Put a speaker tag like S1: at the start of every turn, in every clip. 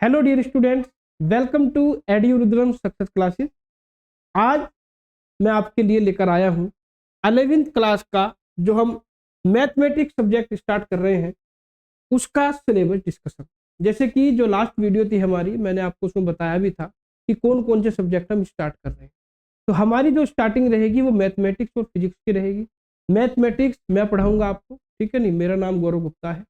S1: Hello dear students, welcome to Edurudram success classes. आज मैं आपके लिए लेकर आया हूँ 11वीं क्लास का जो हम मैथमेटिक्स सब्जेक्ट स्टार्ट कर रहे हैं उसका सिलेबस डिस्कशन। जैसे कि जो लास्ट वीडियो थी हमारी, मैंने आपको उसमें बताया भी था कि कौन कौन से सब्जेक्ट हम स्टार्ट कर रहे हैं। तो हमारी जो स्टार्टिंग रहेगी वो मैथमेटिक्स और फिजिक्स की रहेगी। मैथमेटिक्स मैं पढ़ाऊंगा आपको, ठीक है नहीं। मेरा नाम गौरव गुप्ता है।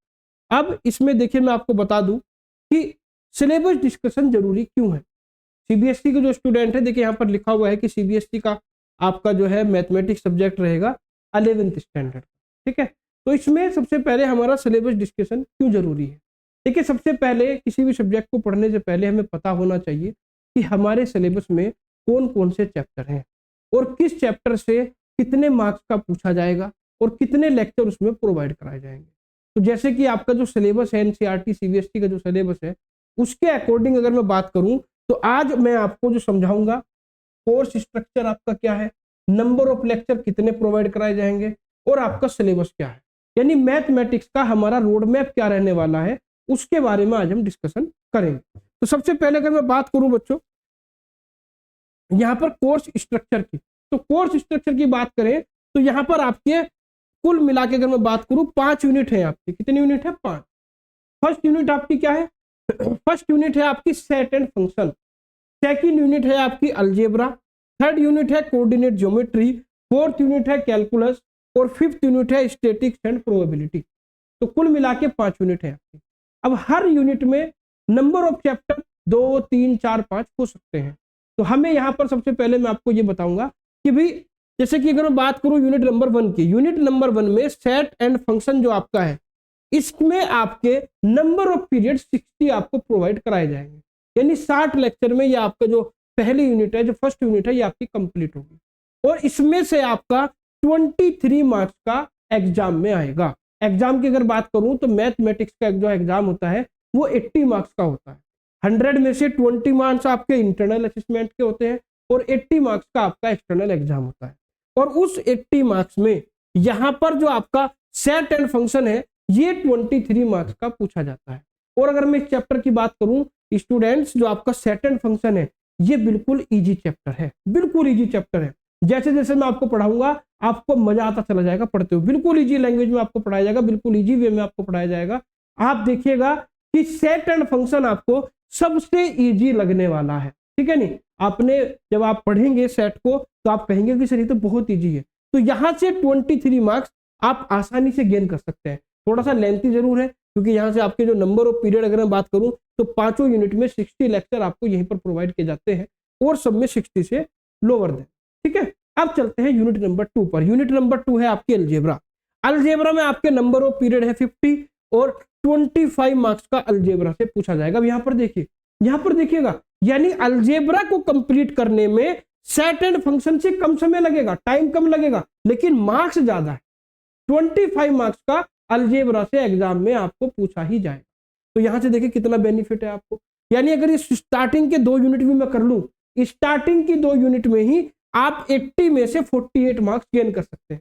S1: अब इसमें देखिए, मैं आपको बता दूं कि सिलेबस डिस्कशन जरूरी क्यों है। सीबीएसई के जो स्टूडेंट है, देखिए यहाँ पर लिखा हुआ है कि सीबीएसई का आपका जो है मैथमेटिक्स सब्जेक्ट रहेगा 11th स्टैंडर्ड, ठीक है। तो इसमें सबसे पहले हमारा सिलेबस डिस्कशन क्यों जरूरी है। देखिए, सबसे पहले किसी भी सब्जेक्ट को पढ़ने से पहले हमें पता होना चाहिए कि हमारे सिलेबस में कौन कौन से चैप्टर हैं और किस चैप्टर से कितने मार्क्स का पूछा जाएगा और कितने लेक्चर उसमें प्रोवाइड कराए जाएंगे। तो जैसे कि आपका जो सिलेबस है एनसीईआरटी सीबीएसई का जो सिलेबस है उसके अकॉर्डिंग अगर मैं बात करूं तो आज मैं आपको जो समझाऊंगा, कोर्स स्ट्रक्चर आपका क्या है, नंबर ऑफ लेक्चर कितने प्रोवाइड कराए जाएंगे और आपका सिलेबस क्या है, यानी मैथमेटिक्स का हमारा रोड मैप क्या रहने वाला है, उसके बारे में आज हम डिस्कशन करेंगे। तो सबसे पहले अगर मैं बात करूं बच्चों यहाँ पर कोर्स स्ट्रक्चर की, तो कोर्स स्ट्रक्चर की बात करें तो यहाँ पर आपके कुल मिला के अगर मैं बात करूं 5 यूनिट है आपकी। कितनी यूनिट है? 5। फर्स्ट यूनिट आपकी क्या है? फर्स्ट यूनिट है आपकी set and function. Second unit है आपकी अलजेब्रा। थर्ड यूनिट है कोऑर्डिनेट ज्योमेट्री। फोर्थ यूनिट है कैलकुलस और फिफ्थ यूनिट है स्टैटिस्टिक्स एंड प्रोबेबिलिटी। तो कुल मिला के 5 यूनिट है आपकी। अब हर यूनिट में नंबर ऑफ चैप्टर 2, 3, 4, 5 हो सकते हैं। तो हमें यहाँ पर सबसे पहले मैं आपको ये बताऊंगा कि भाई, जैसे कि अगर मैं बात करूं यूनिट नंबर 1 की, यूनिट नंबर 1 में सेट एंड फंक्शन जो आपका है इसमें आपके नंबर ऑफ पीरियड 60 आपको प्रोवाइड कराए जाएंगे, यानी 60 लेक्चर में ये आपका जो पहली यूनिट है, जो फर्स्ट यूनिट है, ये आपकी कंप्लीट होगी। और इसमें से आपका 23 मार्क्स का एग्जाम में आएगा। एग्जाम की अगर बात करूं तो मैथमेटिक्स का जो एग्जाम होता है वो 80 मार्क्स का होता है। 100 में से 20 मार्क्स आपके इंटरनल असेसमेंट के होते हैं और 80 मार्क्स का आपका एक्सटर्नल एग्जाम होता है। और उस 80 मार्क्स में यहाँ पर जो आपका सेट एंड फंक्शन है ये 23 मार्क्स का पूछा जाता है। और अगर मैं इस चैप्टर की बात करूं स्टूडेंट्स, जो आपका सेट एंड फंक्शन है ये बिल्कुल इजी चैप्टर है, बिल्कुल इजी चैप्टर है। जैसे जैसे मैं आपको पढ़ाऊंगा आपको मजा आता चला जाएगा पढ़ते हुए। बिल्कुल इजी लैंग्वेज में आपको पढ़ाया जाएगा, बिल्कुल इजी वे में आपको पढ़ाया जाएगा। आप देखिएगा कि सेट एंड फंक्शन आपको सबसे इजी लगने वाला है, ठीक है नहीं। आपने जब आप पढ़ेंगे सेट को तो आप कहेंगे कि सर ये तो बहुत इजी है। तो यहां से 23 मार्क्स आप आसानी से गेन कर सकते हैं। थोड़ा सा लेंथी जरूर है क्योंकि यहाँ से आपके जो नंबर ऑफ पीरियड अगर मैं बात करूं तो पांचों यूनिट में 60 लेक्चर आपको यहीं पर प्रोवाइड किए जाते हैं और सब में 60 से लोअर दें, ठीक है। अब चलते हैं यूनिट नंबर 2 पर। यूनिट नंबर 2 है आपकी अलजेब्रा। अलजेब्रा में आपके नंबर ऑफ पीरियड है 50 और 25 मार्क्स का अलजेब्रा से पूछा जाएगा। अब यहाँ पर देखिए, यहाँ पर देखिएगा, यानी अलजेब्रा को कंप्लीट करने में सेट एंड फंक्शन से कम समय लगेगा, टाइम कम लगेगा, लेकिन मार्क्स ज्यादा है। 25 मार्क्स का अलजेब्रा से एग्जाम में आपको पूछा ही जाएगा। तो यहां से देखिए कितना बेनिफिट है आपको। यानी अगर इस स्टार्टिंग के 2 यूनिट भी मैं कर लूं, स्टार्टिंग की 2 यूनिट में ही आप 80 में से 48 मार्क्स गेन कर सकते हैं।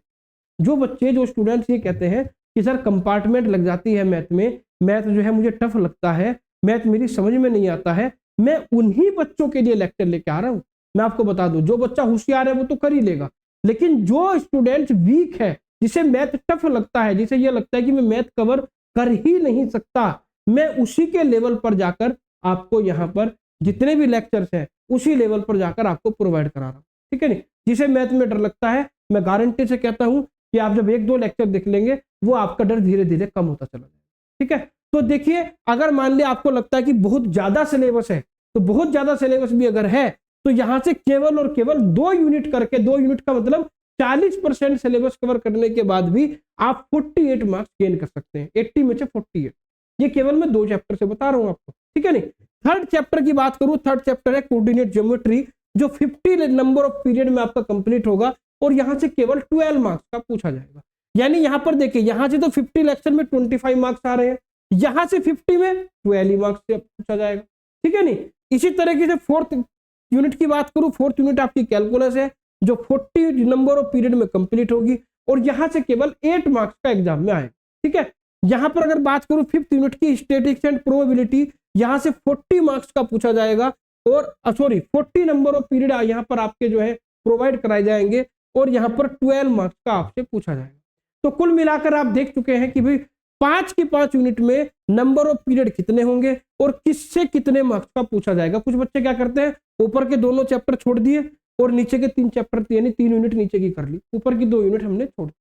S1: जो बच्चे, जो स्टूडेंट्स ये कहते हैं कि सर कंपार्टमेंट लग जाती है मैथ में, मैथ जो है मुझे टफ लगता है, मैथ मेरी समझ में नहीं आता है, मैं उन्हीं बच्चों के लिए लेक्चर लेके आ रहा हूं। मैं आपको बता दूं, जो बच्चा होशियार है वो तो कर ही लेगा, लेकिन जो स्टूडेंट वीक है, जिसे मैथ टफ लगता है, जिसे यह लगता है कि मैं मैथ कवर कर ही नहीं सकता, मैं उसी के लेवल पर जाकर आपको यहाँ पर जितने भी लेक्चर्स हैं उसी लेवल पर जाकर आपको प्रोवाइड करा रहा हूँ, ठीक है नहीं। जिसे मैथ में डर लगता है, मैं गारंटी से कहता हूँ कि आप जब 1-2 लेक्चर देख लेंगे वो आपका डर धीरे धीरे कम होता चला जाएगा, ठीक है। तो देखिए, अगर मान लिया आपको लगता है कि बहुत ज्यादा सिलेबस है, तो बहुत ज्यादा सिलेबस भी अगर है तो यहां से केवल और केवल 2 यूनिट करके, 2 यूनिट का मतलब 40% सिलेबस कवर करने के बाद भी आप 48 मार्क्स गेन कर सकते हैं। 80 में से 48, ये केवल मैं 2 चैप्टर से बता रहा हूं आपको, ठीक है नहीं। थर्ड चैप्टर की बात करूं, थर्ड चैप्टर है कोऑर्डिनेट ज्योमेट्री, जो 50 नंबर ऑफ पीरियड में आपका कंप्लीट होगा और यहां से केवल 12 मार्क्स का पूछा जाएगा। यानी यहां पर देखिए, यहां से तो 50 लेक्चर में 25 मार्क्स आ रहे हैं, यहां से 50 में 12 मार्क्स से पूछा जाएगा, ठीक है नहीं। इसी तरीके से फोर्थ यूनिट की बात करूं, फोर्थ यूनिट आपकी कैलकुलस है, जो 40 नंबर ऑफ पीरियड में कंप्लीट होगी और यहां से केवल 8 मार्क्स का एग्जाम में आएगा, ठीक है। यहां पर अगर बात करूं फिफ्थ यूनिट की स्टैटिस्टिक्स एंड प्रोबेबिलिटी, यहाँ से 40 मार्क्स का पूछा जाएगा, और 40 नंबर ऑफ पीरियड यहाँ पर आपके जो है प्रोवाइड कराए जाएंगे, और यहाँ पर 12 मार्क्स का आपसे पूछा जाएगा। तो कुल मिलाकर आप देख चुके हैं कि भाई 5 की 5 यूनिट में नंबर ऑफ पीरियड कितने होंगे और किससे कितने मार्क्स का पूछा जाएगा। कुछ बच्चे क्या करते हैं, ऊपर के दोनों चैप्टर छोड़ दिए और नीचे के 3 चैप्टर यानी 3 यूनिट नीचे की कर ली, ऊपर की 2 यूनिट हमने छोड़ दी।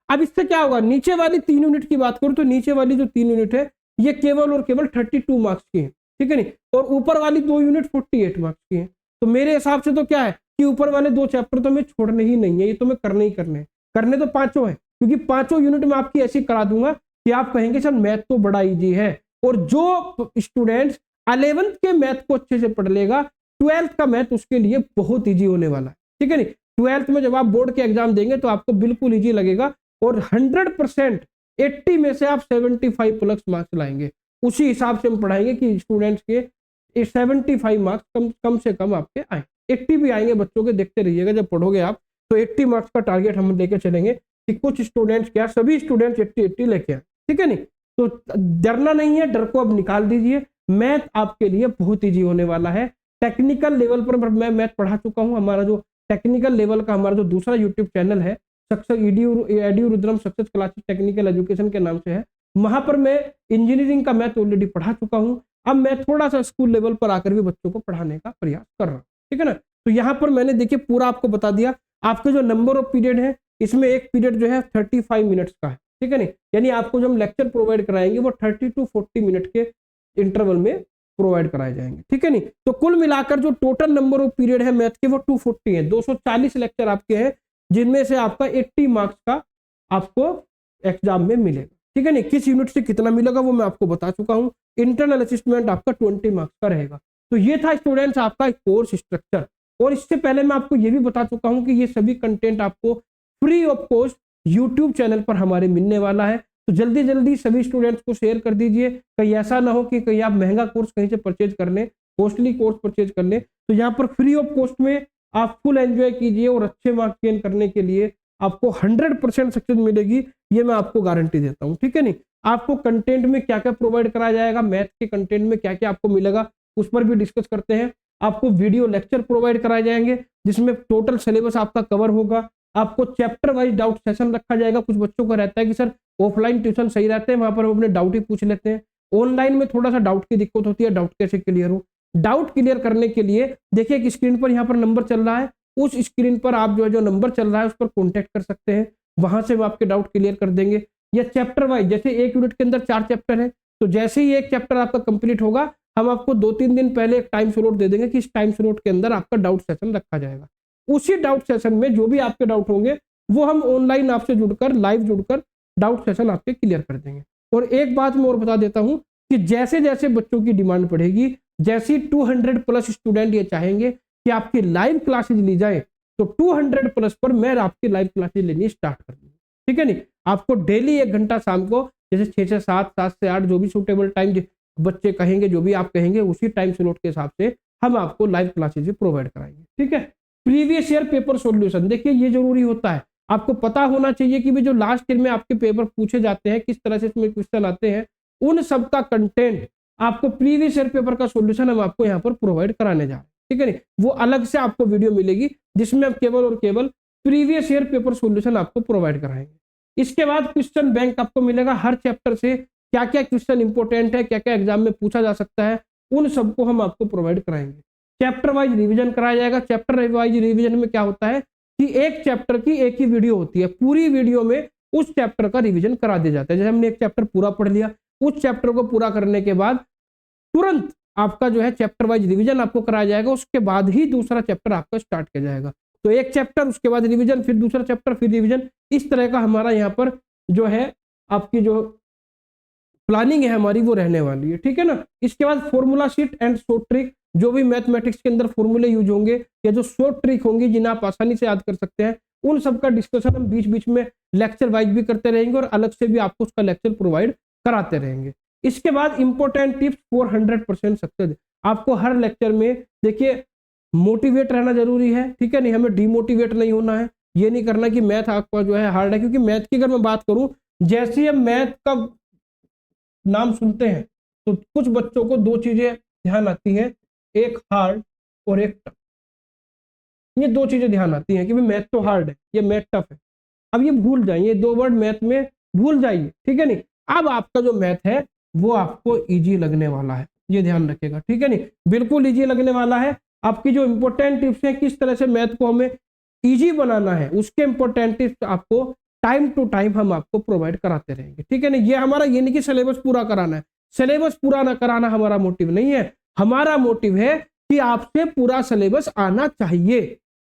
S1: अब इससे क्या होगा, नीचे वाली 3 यूनिट की बात करूं तो नीचे वाली जो 3 यूनिट है ये केवल और केवल 32 मार्क्स की है, ठीक है नहीं, और ऊपर वाली 2 यूनिट 48 मार्क्स की है। तो मेरे हिसाब से तो क्या है कि ऊपर वाले 2 चैप्टर तो मैं छोड़ने ही नहीं है, ये तो मैं करने ही करने तो 5 है, क्योंकि 5 यूनिट में आपकी ऐसी करा दूंगा कि आप कहेंगे सर मैथ तो बड़ा इजी है। और जो स्टूडेंट्स 11th के मैथ को अच्छे से पढ़ लेगा, 12th का मैथ उसके लिए बहुत इजी होने वाला है, ठीक है नहीं। 12th में जब आप बोर्ड के एग्जाम देंगे तो आपको बिल्कुल इजी लगेगा, और 100% 80 में से आप 75 प्लस मार्क्स लाएंगे। उसी हिसाब से हम पढ़ाएंगे कि स्टूडेंट्स के 75 मार्क्स कम से कम आपके आए, 80 भी आएंगे बच्चों के, देखते रहिएगा जब पढ़ोगे आप तो 80 मार्क्स का टारगेट हम लेके चलेंगे कि कुछ स्टूडेंट्स क्या सभी स्टूडेंट्स 80 लेके आए, ठीक है नहीं। तो डरना नहीं है, डर को अब निकाल दीजिए, मैथ आपके लिए बहुत ईजी होने वाला है। टेक्निकल लेवल पर मैं मैथ पढ़ा चुका हूं, हमारा जो टेक्निकल लेवल का हमारा जो दूसरा यूट्यूब चैनल है success edu Rudram success classes technical education के नाम से है, वहां पर मैं इंजीनियरिंग का मैथ ऑलरेडी पढ़ा चुका हूं। अब मैं थोड़ा सा स्कूल लेवल पर आकर भी बच्चों को पढ़ाने का प्रयास कर रहा हूं, ठीक है ना। तो यहाँ पर मैंने देखिए पूरा आपको बता दिया। आपके जो नंबर ऑफ पीरियड है इसमें एक पीरियड जो है 35 मिनट्स का है, ठीक है नहीं, यानी आपको जो हम लेक्चर प्रोवाइड कराएंगे वो 30 to 40 मिनट के इंटरवल में प्रोवाइड कराए जाएंगे, ठीक है नहीं। तो कुल मिलाकर जो टोटल नंबर ऑफ पीरियड है मैथ के वो 240 है, 240 लेक्चर आपके हैं, जिनमें से आपका 80 मार्क्स का आपको एग्जाम में मिलेगा, ठीक है नहीं। किस यूनिट से कितना मिलेगा वो मैं आपको बता चुका हूं। इंटरनल असिस्टमेंट आपका 20 मार्क्स का रहेगा। तो ये था स्टूडेंट्स आपका कोर्स स्ट्रक्चर, और इससे पहले मैं आपको ये भी बता चुका हूं कि ये सभी कंटेंट आपको free of cost YouTube channel पर हमारे मिलने वाला है। तो जल्दी जल्दी सभी स्टूडेंट्स को शेयर कर दीजिए, कहीं ऐसा ना हो कि कहीं आप महंगा कोर्स कहीं से परचेज कर लें, कॉस्टली कोर्स परचेज कर लें। तो यहाँ पर फ्री ऑफ कॉस्ट में आप फुल एंजॉय कीजिए, और अच्छे मार्क्स गेन करने के लिए आपको 100% सक्सेस मिलेगी, ये मैं आपको गारंटी देता हूँ, ठीक है नहीं। आपको कंटेंट में क्या क्या प्रोवाइड कराया जाएगा, मैथ के कंटेंट में क्या क्या आपको मिलेगा उस पर भी डिस्कस करते हैं। आपको वीडियो लेक्चर प्रोवाइड कराए जाएंगे जिसमें टोटल सिलेबस आपका कवर होगा। आपको चैप्टर वाइज डाउट सेशन रखा जाएगा। कुछ बच्चों को रहता है कि सर ऑफलाइन ट्यूशन सही रहते हैं, वहां पर हम अपने डाउट ही पूछ लेते हैं, ऑनलाइन में थोड़ा सा डाउट की दिक्कत होती है, डाउट कैसे क्लियर हो। डाउट क्लियर करने के लिए देखिए कि स्क्रीन पर यहाँ पर नंबर चल रहा है, उस स्क्रीन पर आप जो नंबर चल रहा है उस पर कॉन्टेक्ट कर सकते हैं, वहां से हम आपके डाउट क्लियर कर देंगे। या चैप्टर वाइज, जैसे एक यूनिट के अंदर 4 चैप्टर है, तो जैसे ही एक चैप्टर आपका कंप्लीट होगा हम आपको 2-3 दिन पहले एक टाइम स्लॉट दे देंगे कि इस टाइम स्लॉट के अंदर आपका डाउट सेशन रखा जाएगा। उसी डाउट सेशन में जो भी आपके डाउट होंगे वो हम ऑनलाइन आपसे जुड़कर लाइव जुड़कर डाउट सेशन आपके क्लियर कर देंगे। और एक बात मैं और बता देता हूं कि जैसे जैसे बच्चों की डिमांड बढ़ेगी, जैसी 200 प्लस स्टूडेंट ये चाहेंगे कि आपकी लाइव क्लासेज ली जाए, तो 200 प्लस पर मैं आपकी लाइव क्लासेज लेनी स्टार्ट कर दूंगा, ठीक है नहीं। आपको डेली 1 घंटा शाम को जैसे 6 से 7, 7 से 8 जो भी सूटेबल टाइम बच्चे कहेंगे, जो भी आप कहेंगे उसी टाइम स्लॉट के हिसाब से हम आपको लाइव क्लासेज भी प्रोवाइड कराएंगे, ठीक है। प्रीवियस ईयर पेपर सॉल्यूशन, देखिए ये जरूरी होता है, आपको पता होना चाहिए कि भी जो लास्ट ईयर में आपके पेपर पूछे जाते हैं, किस तरह से इसमें क्वेश्चन आते हैं, उन सब का कंटेंट आपको प्रीवियस ईयर पेपर का सॉल्यूशन हम आपको यहाँ पर प्रोवाइड कराने जा रहे हैं, ठीक है नहीं। वो अलग से आपको वीडियो मिलेगी जिसमें आप केवल और केवल प्रीवियस ईयर पेपर सॉल्यूशन आपको प्रोवाइड कराएंगे। इसके बाद क्वेश्चन बैंक आपको मिलेगा, हर चैप्टर से क्या क्या क्वेश्चन इंपॉर्टेंट है, क्या क्या एग्जाम में पूछा जा सकता है, उन सबको हम आपको प्रोवाइड कराएंगे। चैप्टर वाइज रिवीजन कराया जाएगा। चैप्टर वाइज रिवीजन में क्या होता है कि एक चैप्टर की एक ही वीडियो होती है, पूरी वीडियो में उस चैप्टर का रिवीजन करा दिया जाता है। जैसे हमने एक चैप्टर पूरा पढ़ लिया, उस चैप्टर को पूरा करने के बाद तुरंत आपका जो है चैप्टर वाइज रिवीजन आपको कराया जाएगा, उसके बाद ही दूसरा चैप्टर आपका स्टार्ट किया जाएगा। तो एक चैप्टर, उसके बाद रिवीजन, फिर दूसरा चैप्टर, फिर रिवीजन, इस तरह का हमारा यहाँ पर जो है आपकी जो प्लानिंग है हमारी वो रहने वाली है, ठीक है ना। इसके बाद formula sheet and short trick, जो भी मैथमेटिक्स के अंदर फॉर्मूले यूज होंगे या जो शॉर्ट ट्रिक होंगी जिन्हें आप आसानी से याद कर सकते हैं, उन सब का डिस्कशन हम बीच बीच में लेक्चर वाइज भी करते रहेंगे और अलग से भी आपको उसका लेक्चर प्रोवाइड कराते रहेंगे। इसके बाद इंपॉर्टेंट टिप्स फॉर 100% सक्सेस, आपको हर लेक्चर में देखिए मोटिवेट रहना जरूरी है, ठीक है नहीं, हमें डिमोटिवेट नहीं होना है। ये नहीं करना कि मैथ आपका जो है हार्ड है, क्योंकि मैथ की अगर मैं बात करूं, जैसे हम मैथ का नाम सुनते हैं तो कुछ बच्चों को दो चीजें ध्यान आती हैं, एक हार्ड और एक टफ। ये दो चीजें ध्यान आती हैं कि भाई मैथ तो हार्ड है, ये मैथ टफ है। अब ये भूल जाइए, ये दो वर्ड मैथ में भूल जाइए, ठीक है नहीं। अब आपका जो मैथ है वो आपको इजी लगने वाला है, ये ध्यान रखिएगा, ठीक है नहीं, बिल्कुल इजी लगने वाला है। आपकी जो इंपॉर्टेंट टिप्स हैं किस तरह से मैथ को हमें इजी बनाना है, उसके इंपॉर्टेंट टिप्स आपको टाइम टू टाइम हम आपको प्रोवाइड कराते रहेंगे, ठीक है ना। ये हमारा ये नहीं कि सिलेबस पूरा कराना है, सिलेबस पूरा ना कराना हमारा मोटिव नहीं है। हमारा मोटिव है कि आपसे पूरा सिलेबस आना चाहिए,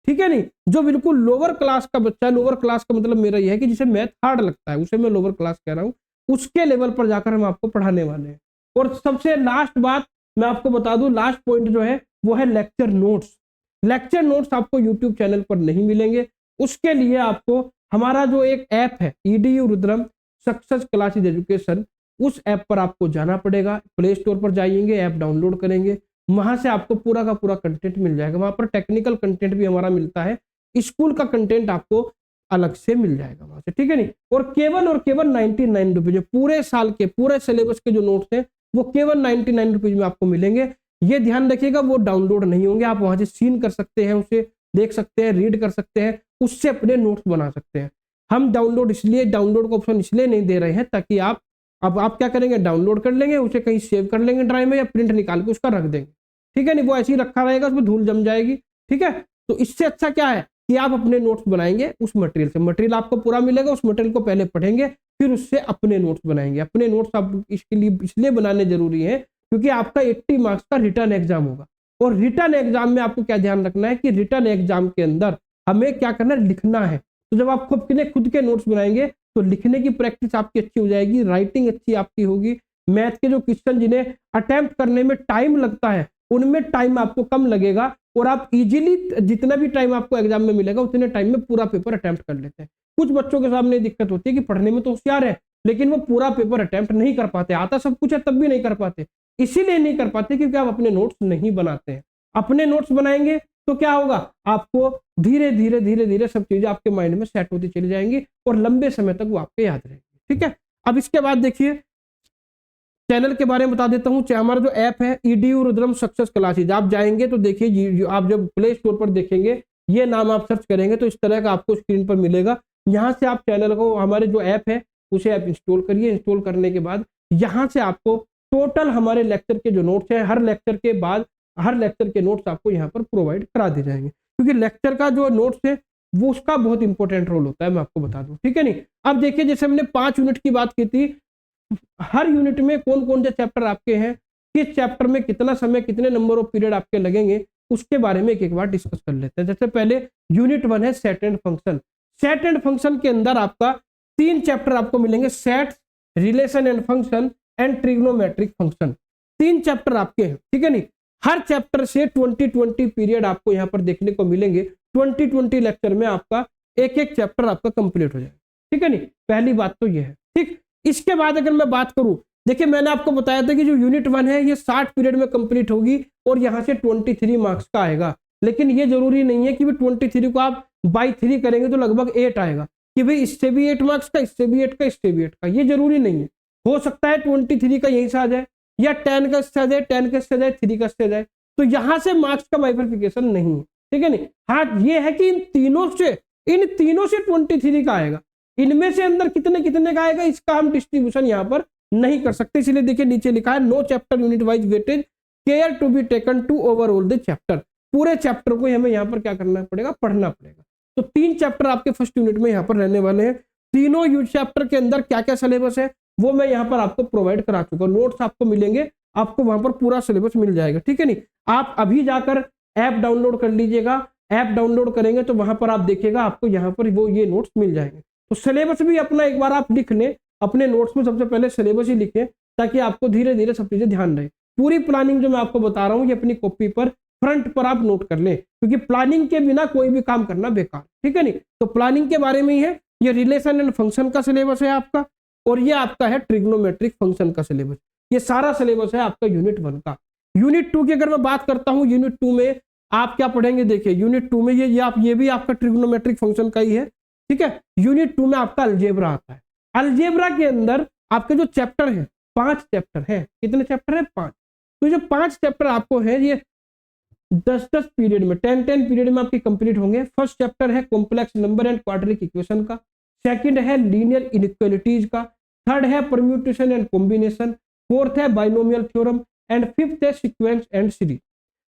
S1: ठीक है नहीं। जो बिल्कुल लोअर क्लास का बच्चा है, लोअर क्लास का मतलब मेरा यह है कि जिसे मैथ हार्ड लगता है, उसे मैं लोअर क्लास कह रहा हूं, उसके लेवल पर जाकर हम आपको पढ़ाने वाले हैं। और सबसे लास्ट बात मैं आपको बता दूं, लास्ट पॉइंट जो है वो है लेक्चर नोट्स। लेक्चर नोट्स आपको यूट्यूब चैनल पर नहीं मिलेंगे, उसके लिए आपको हमारा जो एक ऐप है EDU Rudram success classes education, उस ऐप पर आपको जाना पड़ेगा। प्ले स्टोर पर जाइएंगे, ऐप डाउनलोड करेंगे, वहां से आपको पूरा का पूरा कंटेंट मिल जाएगा। वहां पर टेक्निकल कंटेंट भी हमारा मिलता है, स्कूल का कंटेंट आपको अलग से मिल जाएगा वहां से, ठीक है नहीं। और केवल 99 रुपीज में पूरे साल के पूरे सिलेबस के जो नोट्स हैं वो केवल 99 रुपीज में आपको मिलेंगे। ये ध्यान रखिएगा, वो डाउनलोड नहीं होंगे, आप वहां से सीन कर सकते हैं, उसे देख सकते हैं, रीड कर सकते हैं, उससे अपने नोट्स बना सकते हैं। हम डाउनलोड का ऑप्शन इसलिए नहीं दे रहे हैं ताकि आप क्या करेंगे, डाउनलोड कर लेंगे, उसे कहीं सेव कर लेंगे ड्राइव में, या प्रिंट निकाल के उसका रख देंगे, ठीक है नहीं। वो ऐसे ही रखा रहेगा, उसमें धूल जम जाएगी, ठीक है। तो इससे अच्छा क्या है कि आप अपने नोट्स बनाएंगे उस मटेरियल से, मटेरियल आपको पूरा मिलेगा, उस मटेरियल को पहले पढ़ेंगे, फिर उससे अपने नोट्स बनाएंगे। अपने नोट्स आप इसके लिए इसलिए बनाने जरूरी है क्योंकि आपका 80 मार्क्स का रिटर्न एग्जाम होगा। और रिटर्न एग्जाम में आपको क्या ध्यान रखना है कि रिटर्न एग्जाम के अंदर हमें क्या करना है, लिखना है। तो जब आप खुद के नोट्स बनाएंगे तो लिखने की प्रैक्टिस आपकी अच्छी हो जाएगी, राइटिंग अच्छी आपकी होगी। मैथ के जो क्वेश्चन जिन्हें अटेम्प्ट करने में टाइम लगता है उनमें टाइम आपको कम लगेगा, और आप इजीली जितना भी टाइम आपको एग्जाम में मिलेगा उतने टाइम में पूरा पेपर अटेम्प्ट कर लेते हैं। कुछ बच्चों के सामने दिक्कत होती है कि पढ़ने में तो होशियार है लेकिन वो पूरा पेपर अटेम्प्ट नहीं कर पाते, आता सब कुछ है तब भी नहीं कर पाते। इसीलिए नहीं कर पाते क्योंकि आप अपने नोट्स नहीं बनाते हैं। अपने नोट्स बनाएंगे तो क्या होगा, आपको धीरे धीरे सब चीजें आपके माइंड में सेट होती चली जाएंगी और लंबे समय तक वो आपके याद रहेंगी, ठीक है। अब इसके बाद देखिए चैनल के बारे में बता देता हूं। हमारा जो ऐप है EDU रुद्रम सक्सेस क्लासेज, आप जाएंगे तो देखिए, आप जब प्ले स्टोर पर देखेंगे ये नाम आप सर्च करेंगे तो इस तरह का आपको स्क्रीन पर मिलेगा। यहाँ से आप चैनल को, हमारे जो ऐप है उसे आप इंस्टॉल करिए। इंस्टॉल करने के बाद यहाँ से आपको टोटल हमारे लेक्चर के जो नोट्स हैं, हर लेक्चर के बाद हर लेक्चर के नोट्स आपको यहाँ पर प्रोवाइड करा दिए जाएंगे, क्योंकि लेक्चर का जो नोट्स है वो उसका बहुत इंपॉर्टेंट रोल होता है, मैं आपको बता दूं, ठीक है नहीं। अब देखिए जैसे हमने 5 यूनिट की बात की थी, हर यूनिट में कौन कौन से चैप्टर आपके हैं, किस चैप्टर में कितना समय, कितने नंबर ऑफ पीरियड आपके लगेंगे, उसके बारे में एक बार डिस्कस कर लेते हैं। जैसे पहले यूनिट 1 है set and function. Set and function के अंदर आपका 3 चैप्टर आपको मिलेंगे, set, relation and function and trigonometric function. 3 chapter आपके हैं, ठीक है नहीं। हर चैप्टर से 20 पीरियड आपको यहाँ पर देखने को मिलेंगे। 20 लेक्चर में आपका एक चैप्टर आपका कंप्लीट हो जाएगा, ठीक है नहीं। पहली बात तो ये है, ठीक। इसके बाद अगर मैं बात करूं, देखिए मैंने आपको बताया था कि जो यूनिट 1 है ये 60 पीरियड में कंप्लीट होगी और यहाँ से 23 मार्क्स का आएगा। लेकिन ये जरूरी नहीं है कि भाई 23 को आप बाई 3 करेंगे तो लगभग 8 आएगा, कि भाई इससे भी 8 मार्क्स का, इससे भी 8 का, इससे भी 8 का, ये जरूरी नहीं है। हो सकता है 23 का यहीं से आ जाए, या 10 का इससे आ जाए, 10 का इससे आ जाए, 3 का इससे आ जाए, तो यहां से मार्क्स का बाइफर्फिकेशन नहीं है, ठीक है नहीं। हाँ ये है कि इन तीनों से 23 का आएगा, इनमें से अंदर कितने कितने का आएगा इसका हम डिस्ट्रीब्यूशन यहाँ पर नहीं कर सकते। इसलिए देखिए नीचे लिखा है no chapter unit wise weightage, care to be taken to overall the chapter. पूरे चैप्टर को हमें यहाँ पर क्या करना पड़ेगा, पढ़ना पड़ेगा। तो 3 चैप्टर आपके फर्स्ट यूनिट में यहाँ पर रहने वाले हैं। तीनों चैप्टर के अंदर क्या क्या सिलेबस है वो मैं यहाँ पर आपको प्रोवाइड करा चुका हूँ, नोट्स आपको मिलेंगे, आपको वहां पर पूरा सिलेबस मिल जाएगा, ठीक है नहीं। आप अभी जाकर ऐप डाउनलोड कर लीजिएगा, ऐप डाउनलोड करेंगे तो वहां पर आप देखिएगा आपको यहाँ पर वो ये नोट्स मिल जाएंगे। तो सिलेबस भी अपना एक बार आप लिख लें, अपने नोट्स में सबसे पहले सिलेबस ही लिखें ताकि आपको धीरे धीरे सब चीजें ध्यान रहे। पूरी प्लानिंग जो मैं आपको बता रहा हूँ ये अपनी कॉपी पर फ्रंट पर आप नोट कर लें, क्योंकि प्लानिंग के बिना कोई भी काम करना बेकार, ठीक है नहीं। तो प्लानिंग के बारे में ही है, ये रिलेशन एंड फंक्शन का सिलेबस है आपका, और ये आपका है ट्रिग्नोमेट्रिक फंक्शन का सिलेबस। ये सारा सिलेबस है आपका यूनिट 1 का। यूनिट 2 की अगर मैं बात करता हूँ, यूनिट 2 में आप क्या पढ़ेंगे, देखिए यूनिट 2 में ये भी आपका ट्रिग्नोमेट्रिक फंक्शन का ही है, ठीक है। यूनिट 2 में आपका अलजेब्रा आता है। अलजेब्रा के अंदर आपके जो चैप्टर है 5 चैप्टर है। कितने चैप्टर है? 5। तो जो 5 चैप्टर आपको है ये 10-10 पीरियड में 10-10 पीरियड में आपके कंप्लीट होंगे। फर्स्ट चैप्टर है complex number and quadratic equation का, सेकंड है लीनियर इनइक्वालिटीज का, थर्ड है परम्यूटेशन एंड कॉम्बिनेशन, फोर्थ है बाइनोमियल थ्योरम एंड फिफ्थ है सीक्वेंस एंड सीरीज।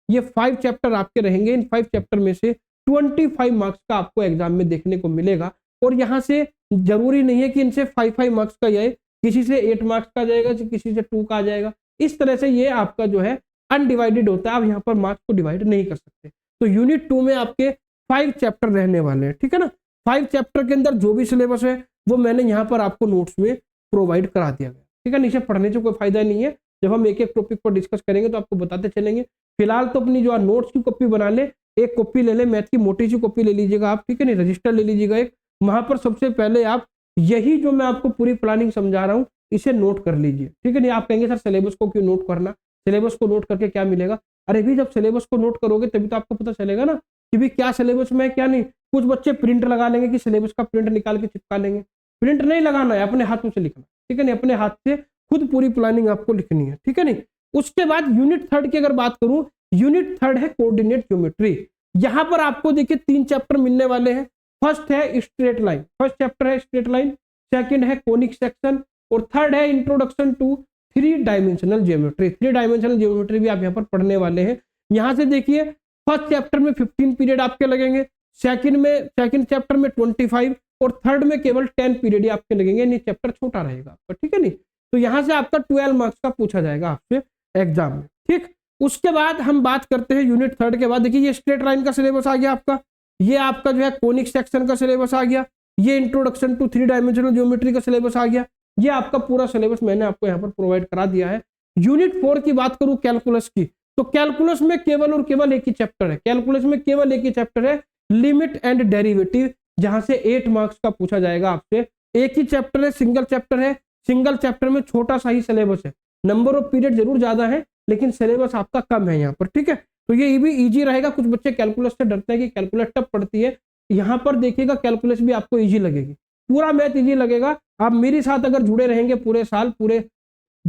S1: ये 5 चैप्टर आपके रहेंगे। इन 5 चैप्टर में से 25 मार्क्स का आपको एग्जाम में देखने को मिलेगा। और यहाँ से जरूरी नहीं है कि इनसे 5 मार्क्स का जाए, किसी से 8 मार्क्स का जाएगा, किसी से 2 का आ जाएगा। इस तरह से ये आपका जो है अनडिवाइडेड होता है, आप यहाँ पर मार्क्स को डिवाइड नहीं कर सकते। तो यूनिट 2 में आपके 5 चैप्टर रहने वाले हैं, ठीक है ना। 5 चैप्टर के अंदर जो भी सिलेबस है वो मैंने यहाँ पर आपको नोट्स में प्रोवाइड करा दिया गया, ठीक है। नीचे पढ़ने से कोई फायदा नहीं है, जब हम एक एक टॉपिक पर डिस्कस करेंगे तो आपको बताते चलेंगे। फिलहाल तो अपनी जो नोट्स की कॉपी बना ले, एक कॉपी ले ले, मैथ की मोटी सी कॉपी ले लीजिएगा आप, ठीक है नहीं, रजिस्टर ले लीजिएगा एक। वहां पर सबसे पहले आप यही जो मैं आपको पूरी प्लानिंग समझा रहा हूँ इसे नोट कर लीजिए, ठीक है नहीं। आप कहेंगे सर सिलेबस को क्यों नोट करना, सिलेबस को नोट करके क्या मिलेगा? अरे भी जब सिलेबस को नोट करोगे तभी तो आपको पता चलेगा ना कि भी क्या सिलेबस में क्या नहीं। कुछ बच्चे प्रिंट लगा लेंगे कि सिलेबस का प्रिंट निकाल के चिपका लेंगे, प्रिंट नहीं लगाना है, अपने हाथों से लिखना, ठीक है नहीं, अपने हाथ से खुद पूरी प्लानिंग आपको लिखनी है, ठीक है नहीं। उसके बाद यूनिट 3 की अगर बात करूं, यूनिट 3 है कोऑर्डिनेट ज्योमेट्री। यहां पर आपको देखिए 3 चैप्टर मिलने वाले हैं। फर्स्ट है स्ट्रेट लाइन, फर्स्ट चैप्टर है स्ट्रेट लाइन, सेकंड है कोनिक सेक्शन और थर्ड है introduction to 3 dimensional geometry. 3 dimensional geometry भी आप यहाँ पर पढ़ने वाले हैं। यहाँ से देखिए फर्स्ट चैप्टर में 15 पीरियड आपके लगेंगे, सेकंड चैप्टर में 25 और थर्ड में केवल 10 पीरियड ही आपके लगेंगे, यानी चैप्टर छोटा रहेगा आपका, ठीक है नहीं। तो यहाँ से आपका 12 मार्क्स का पूछा जाएगा आपसे एग्जाम में, ठीक। उसके बाद हम बात करते हैं यूनिट 3 के बाद। देखिए ये स्ट्रेट लाइन का सिलेबस आ गया आपका, ये आपका जो है कोनिक सेक्शन का सिलेबस आ गया, ये इंट्रोडक्शन टू 3 डायमेंशनल ज्योमेट्री का सिलेबस आ गया। ये आपका पूरा सिलेबस मैंने आपको यहाँ पर प्रोवाइड करा दिया है। यूनिट 4 की बात करूं कैलकुलस की, तो कैलकुलस में केवल और केवल एक ही चैप्टर है, कैलकुलस में केवल एक ही चैप्टर है लिमिट एंड डेरिवेटिव, जहां से 8 मार्क्स का पूछा जाएगा आपसे। एक ही चैप्टर है, सिंगल चैप्टर है, सिंगल चैप्टर में छोटा सा ही सिलेबस है, नंबर ऑफ पीरियड जरूर ज्यादा है लेकिन सिलेबस आपका कम है यहाँ पर, ठीक है। तो ये भी इजी रहेगा। कुछ बच्चे कैलकुलस से डरते हैं कि कैलकुलस टफ पड़ती है, यहाँ पर देखिएगा कैलकुलस भी आपको इजी लगेगी, पूरा मैथ इजी लगेगा। आप मेरे साथ अगर जुड़े रहेंगे पूरे साल, पूरे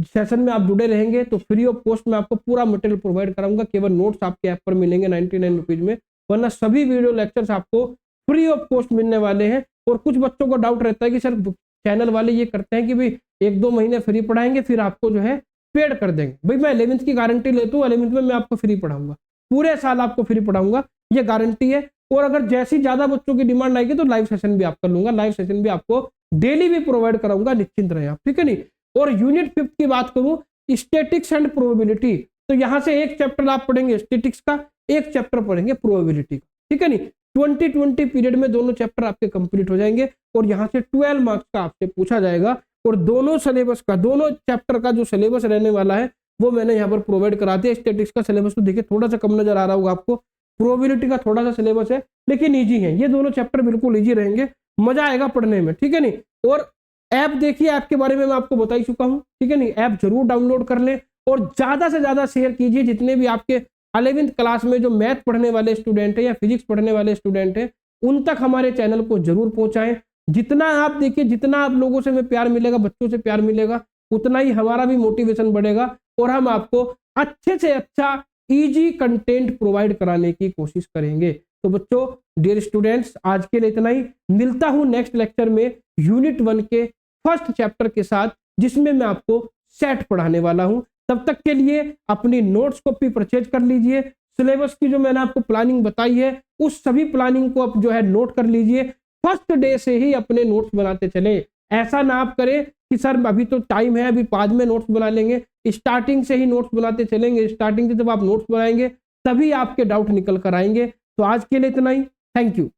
S1: सेशन में आप जुड़े रहेंगे तो फ्री ऑफ कॉस्ट में आपको पूरा मटेरियल प्रोवाइड कराऊंगा। केवल नोट्स आपके ऐप पर मिलेंगे 99 रुपीज में, वरना सभी वीडियो लेक्चर्स आपको फ्री ऑफ कॉस्ट मिलने वाले हैं। और कुछ बच्चों को डाउट रहता है कि सर चैनल वाले ये करते हैं कि भाई 1-2 महीने फ्री पढ़ाएंगे फिर आपको जो है पेड कर देंगे। भाई मैं 11th की गारंटी लेता हूँ, 11th में मैं आपको फ्री पढ़ाऊंगा, पूरे साल आपको फ्री पढ़ाऊंगा, ये गारंटी है। और अगर जैसी ज्यादा बच्चों की डिमांड आएगी तो लाइव सेशन भी आप कर लूंगा, लाइव सेशन भी आपको डेली भी प्रोवाइड कराऊंगा, निश्चिंत रहे आप, ठीक है नहीं। और यूनिट 5 की बात करूं स्टैटिक्स एंड प्रोबेबिलिटी, तो यहां से एक चैप्टर आप पढ़ेंगे स्टैटिक्स का, एक चैप्टर पढ़ेंगे प्रोबेबिलिटी का, ठीक है नहीं। 20 पीरियड में दोनों चैप्टर आपके कंप्लीट हो जाएंगे और यहाँ से 12 मार्क्स का आपसे पूछा जाएगा। और दोनों सिलेबस का, दोनों चैप्टर का जो सिलेबस रहने वाला है वो मैंने यहाँ पर प्रोवाइड करा दिया। स्टैटिक्स का सिलेबस तो देखिए थोड़ा सा कम नजर आ रहा होगा आपको, प्रोबेबिलिटी का थोड़ा सा सिलेबस है लेकिन इजी है, ये दोनों चैप्टर बिल्कुल इजी रहेंगे, मजा आएगा पढ़ने में, ठीक है नहीं। और ऐप देखिए, ऐप के बारे में मैं आपको बता ही चुका हूँ, ठीक है नहीं। ऐप जरूर डाउनलोड कर लें और ज्यादा से ज्यादा शेयर कीजिए। जितने भी आपके 11th क्लास में जो मैथ पढ़ने वाले स्टूडेंट है या फिजिक्स पढ़ने वाले स्टूडेंट है उन तक हमारे चैनल को जरूर पहुंचाएं। जितना आप देखिए, जितना आप लोगों से में प्यार मिलेगा, बच्चों से प्यार मिलेगा, उतना ही हमारा भी मोटिवेशन बढ़ेगा और हम आपको अच्छे से अच्छा इजी कंटेंट प्रोवाइड कराने की कोशिश करेंगे। तो बच्चों, डियर स्टूडेंट्स, आज के लिए इतना ही। मिलता हूं नेक्स्ट लेक्चर में यूनिट 1 के फर्स्ट चैप्टर के साथ, जिसमें मैं आपको सेट पढ़ाने वाला हूं। तब तक के लिए अपनी नोट्स कॉपी परचेज कर लीजिए। सिलेबस की जो मैंने आपको प्लानिंग बताई है उस सभी प्लानिंग को आप जो है नोट कर लीजिए। फर्स्ट डे से ही अपने नोट्स बनाते चले। ऐसा ना आप करें कि सर अभी तो टाइम है, अभी बाद में नोट्स बना लेंगे। स्टार्टिंग से ही नोट्स बनाते चलेंगे। स्टार्टिंग से जब आप नोट्स बनाएंगे तभी आपके डाउट निकल कर आएंगे। तो आज के लिए इतना ही। Thank you.